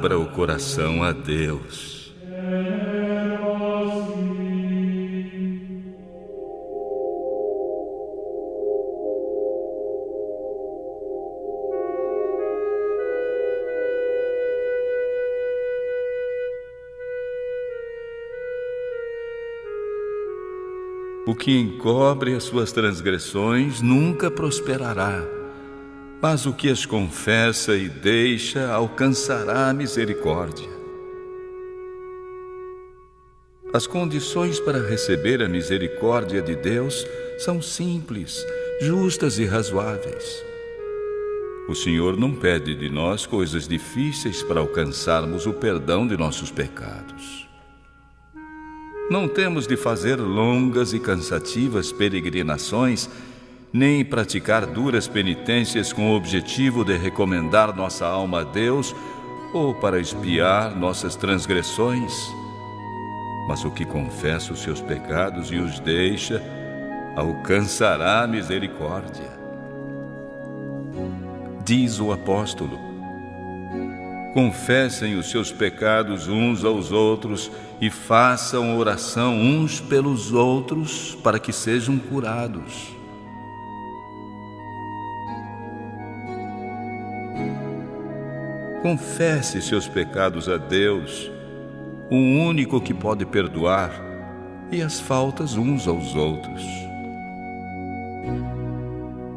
abra o coração a Deus. O que encobre as suas transgressões nunca prosperará, mas o que as confessa e deixa alcançará a misericórdia. As condições para receber a misericórdia de Deus são simples, justas e razoáveis. O Senhor não pede de nós coisas difíceis para alcançarmos o perdão de nossos pecados. Não temos de fazer longas e cansativas peregrinações, nem praticar duras penitências com o objetivo de recomendar nossa alma a Deus ou para expiar nossas transgressões. Mas o que confessa os seus pecados e os deixa, alcançará a misericórdia. Diz o apóstolo: confessem os seus pecados uns aos outros e façam oração uns pelos outros para que sejam curados. Confesse seus pecados a Deus, o único que pode perdoar, e as faltas uns aos outros.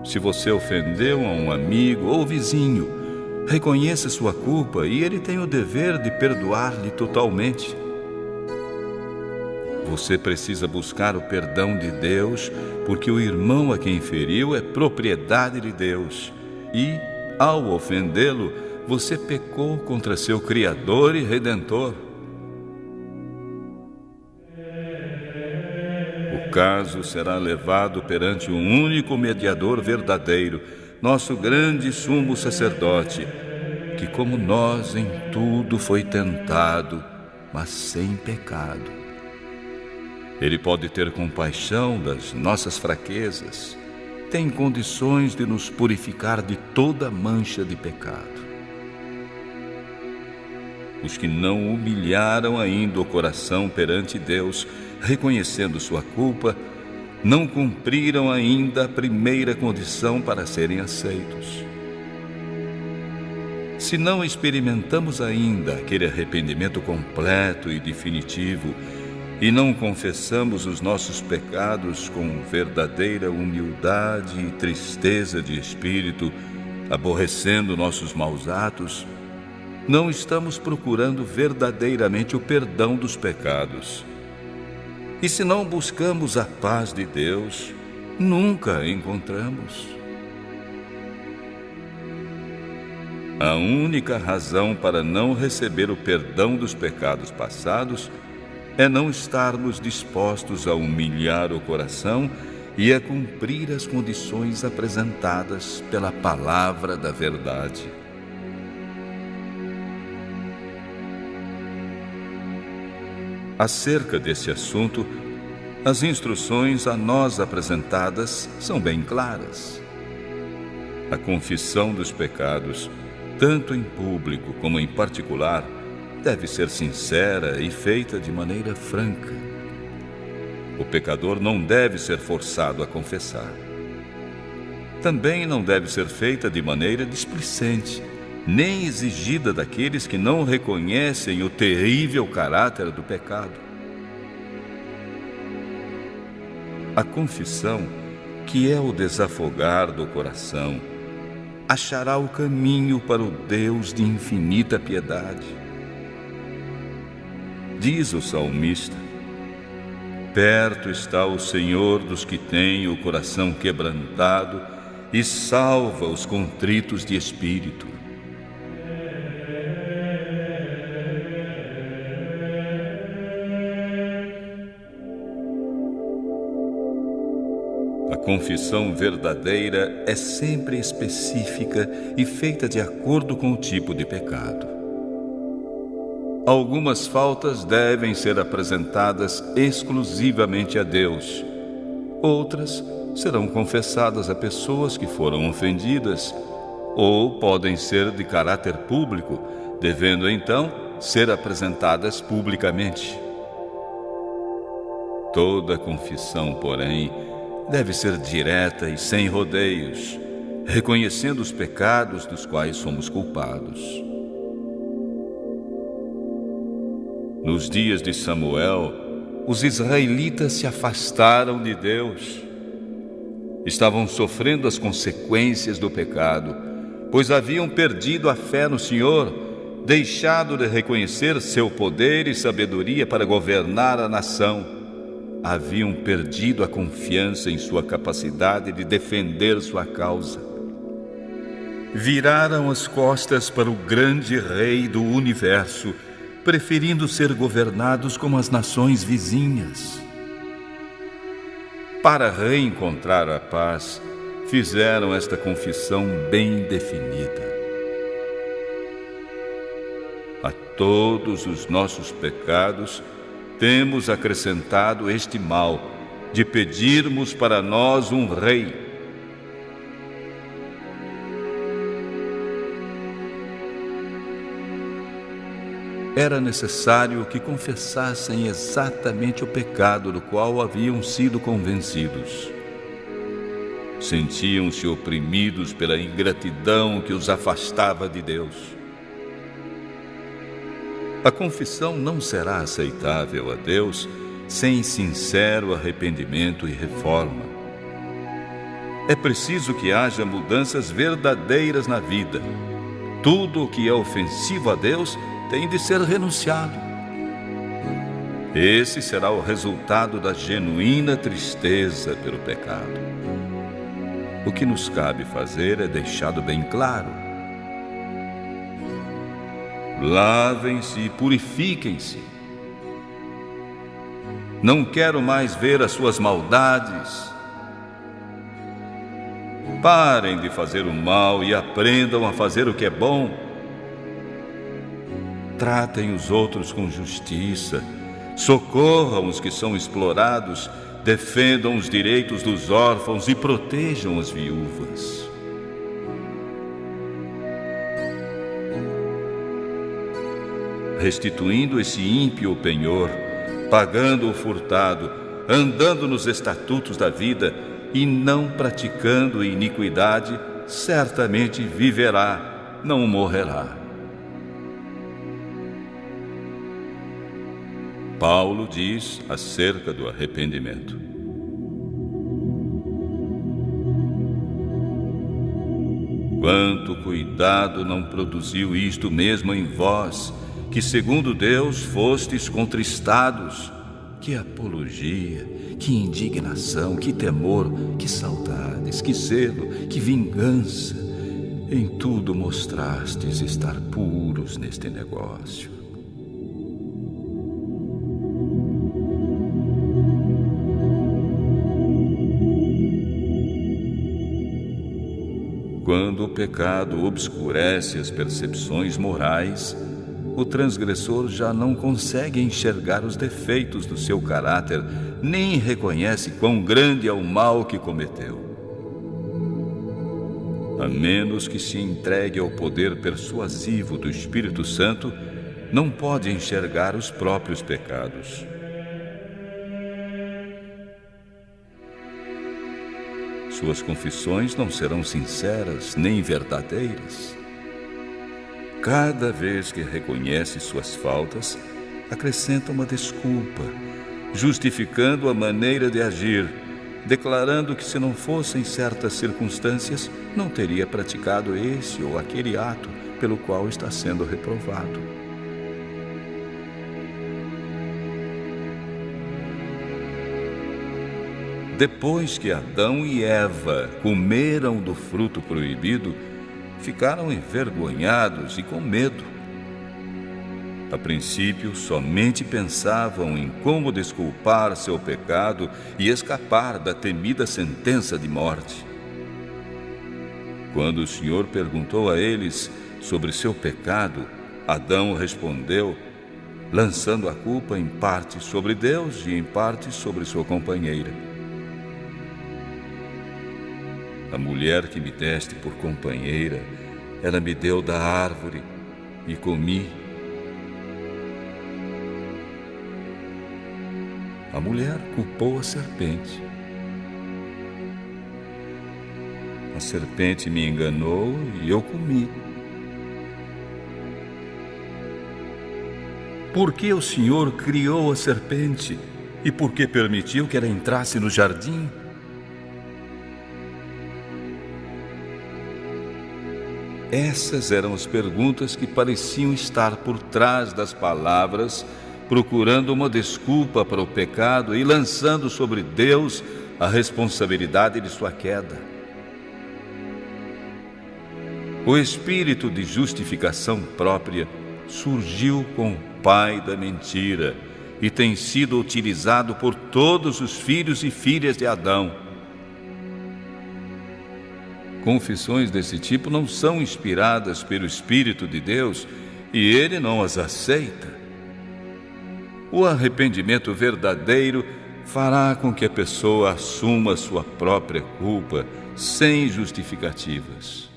Se você ofendeu a um amigo ou vizinho, reconheça sua culpa e ele tem o dever de perdoar-lhe totalmente. Você precisa buscar o perdão de Deus, porque o irmão a quem feriu é propriedade de Deus. E, ao ofendê-lo, você pecou contra seu Criador e Redentor. O caso será levado perante um único mediador verdadeiro, nosso grande sumo sacerdote, que como nós em tudo foi tentado, mas sem pecado. Ele pode ter compaixão das nossas fraquezas, tem condições de nos purificar de toda mancha de pecado. Os que não humilharam ainda o coração perante Deus, reconhecendo sua culpa, não cumpriram ainda a primeira condição para serem aceitos. Se não experimentamos ainda aquele arrependimento completo e definitivo, e não confessamos os nossos pecados com verdadeira humildade e tristeza de espírito, aborrecendo nossos maus atos, não estamos procurando verdadeiramente o perdão dos pecados. E se não buscamos a paz de Deus, nunca a encontramos. A única razão para não receber o perdão dos pecados passados é não estarmos dispostos a humilhar o coração e a cumprir as condições apresentadas pela palavra da verdade. Acerca desse assunto, as instruções a nós apresentadas são bem claras. A confissão dos pecados, tanto em público como em particular, deve ser sincera e feita de maneira franca. O pecador não deve ser forçado a confessar. Também não deve ser feita de maneira displicente, nem exigida daqueles que não reconhecem o terrível caráter do pecado. A confissão, que é o desafogar do coração, achará o caminho para o Deus de infinita piedade. Diz o salmista: perto está o Senhor dos que têm o coração quebrantado e salva os contritos de espírito. A confissão verdadeira é sempre específica e feita de acordo com o tipo de pecado. Algumas faltas devem ser apresentadas exclusivamente a Deus. Outras serão confessadas a pessoas que foram ofendidas, ou podem ser de caráter público, devendo então ser apresentadas publicamente. Toda confissão, porém, deve ser direta e sem rodeios, reconhecendo os pecados dos quais somos culpados. Nos dias de Samuel, os israelitas se afastaram de Deus. Estavam sofrendo as consequências do pecado, pois haviam perdido a fé no Senhor, deixado de reconhecer seu poder e sabedoria para governar a nação. Haviam perdido a confiança em sua capacidade de defender sua causa. Viraram as costas para o grande Rei do universo, preferindo ser governados como as nações vizinhas. Para reencontrar a paz, fizeram esta confissão bem definida: a todos os nossos pecados temos acrescentado este mal, de pedirmos para nós um rei. Era necessário que confessassem exatamente o pecado do qual haviam sido convencidos. Sentiam-se oprimidos pela ingratidão que os afastava de Deus. A confissão não será aceitável a Deus sem sincero arrependimento e reforma. É preciso que haja mudanças verdadeiras na vida. Tudo o que é ofensivo a Deus tem de ser renunciado. Esse será o resultado da genuína tristeza pelo pecado. O que nos cabe fazer é deixado bem claro: lavem-se e purifiquem-se. Não quero mais ver as suas maldades. Parem de fazer o mal e aprendam a fazer o que é bom. Tratem os outros com justiça, socorram os que são explorados, defendam os direitos dos órfãos e protejam as viúvas. Restituindo esse ímpio penhor, pagando o furtado, andando nos estatutos da vida e não praticando iniquidade, certamente viverá, não morrerá. Paulo diz acerca do arrependimento: quanto cuidado não produziu isto mesmo em vós, que segundo Deus fostes contristados. Que apologia, que indignação, que temor, que saudades, que zelo, que vingança. Em tudo mostrastes estar puros neste negócio. Quando o pecado obscurece as percepções morais, o transgressor já não consegue enxergar os defeitos do seu caráter, nem reconhece quão grande é o mal que cometeu. A menos que se entregue ao poder persuasivo do Espírito Santo, não pode enxergar os próprios pecados. Suas confissões não serão sinceras nem verdadeiras. Cada vez que reconhece suas faltas, acrescenta uma desculpa, justificando a maneira de agir, declarando que se não fossem certas circunstâncias, não teria praticado esse ou aquele ato pelo qual está sendo reprovado. Depois que Adão e Eva comeram do fruto proibido, ficaram envergonhados e com medo. A princípio, somente pensavam em como desculpar seu pecado e escapar da temida sentença de morte. Quando o Senhor perguntou a eles sobre seu pecado, Adão respondeu, lançando a culpa em parte sobre Deus e em parte sobre sua companheira. A mulher que me deste por companheira, ela me deu da árvore, e comi. A mulher culpou a serpente. A serpente me enganou e eu comi. Por que o Senhor criou a serpente e por que permitiu que ela entrasse no jardim? Essas eram as perguntas que pareciam estar por trás das palavras, procurando uma desculpa para o pecado e lançando sobre Deus a responsabilidade de sua queda. O espírito de justificação própria surgiu com o pai da mentira e tem sido utilizado por todos os filhos e filhas de Adão. Confissões desse tipo não são inspiradas pelo Espírito de Deus e ele não as aceita. O arrependimento verdadeiro fará com que a pessoa assuma sua própria culpa sem justificativas.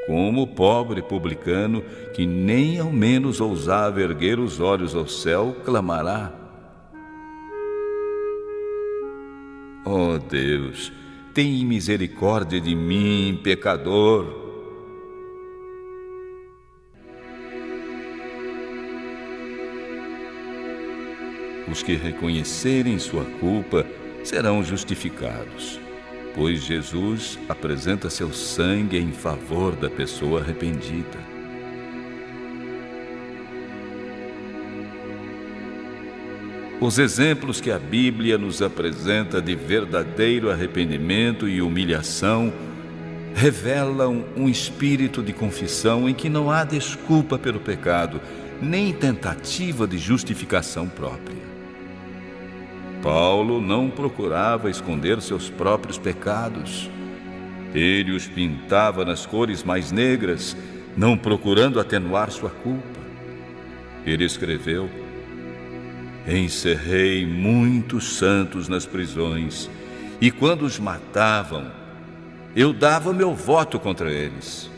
Como o pobre publicano que nem ao menos ousava erguer os olhos ao céu, clamará: ó Deus, tem misericórdia de mim, pecador. Os que reconhecerem sua culpa serão justificados, pois Jesus apresenta seu sangue em favor da pessoa arrependida. Os exemplos que a Bíblia nos apresenta de verdadeiro arrependimento e humilhação revelam um espírito de confissão em que não há desculpa pelo pecado, nem tentativa de justificação própria. Paulo não procurava esconder seus próprios pecados. Ele os pintava nas cores mais negras, não procurando atenuar sua culpa. Ele escreveu: encerrei muitos santos nas prisões, e quando os matavam, eu dava meu voto contra eles.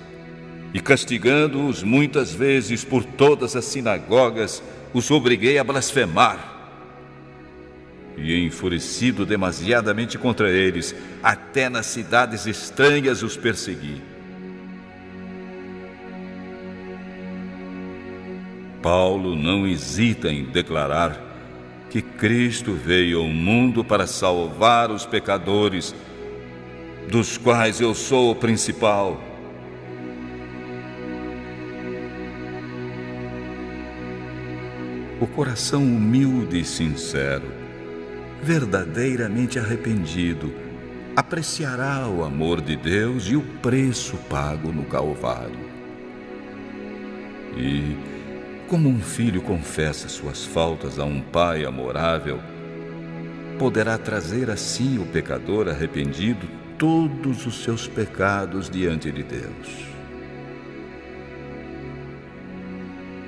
E castigando-os muitas vezes por todas as sinagogas, os obriguei a blasfemar. E enfurecido demasiadamente contra eles, até nas cidades estranhas os persegui. Paulo não hesita em declarar que Cristo veio ao mundo para salvar os pecadores, dos quais eu sou o principal. O coração humilde e sincero, verdadeiramente arrependido, apreciará o amor de Deus e o preço pago no Calvário. E, como um filho confessa suas faltas a um pai amorável, poderá trazer assim o pecador arrependido todos os seus pecados diante de Deus.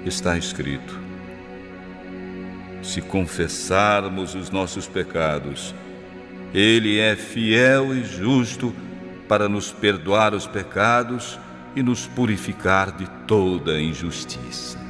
Está escrito: se confessarmos os nossos pecados, Ele é fiel e justo para nos perdoar os pecados e nos purificar de toda injustiça.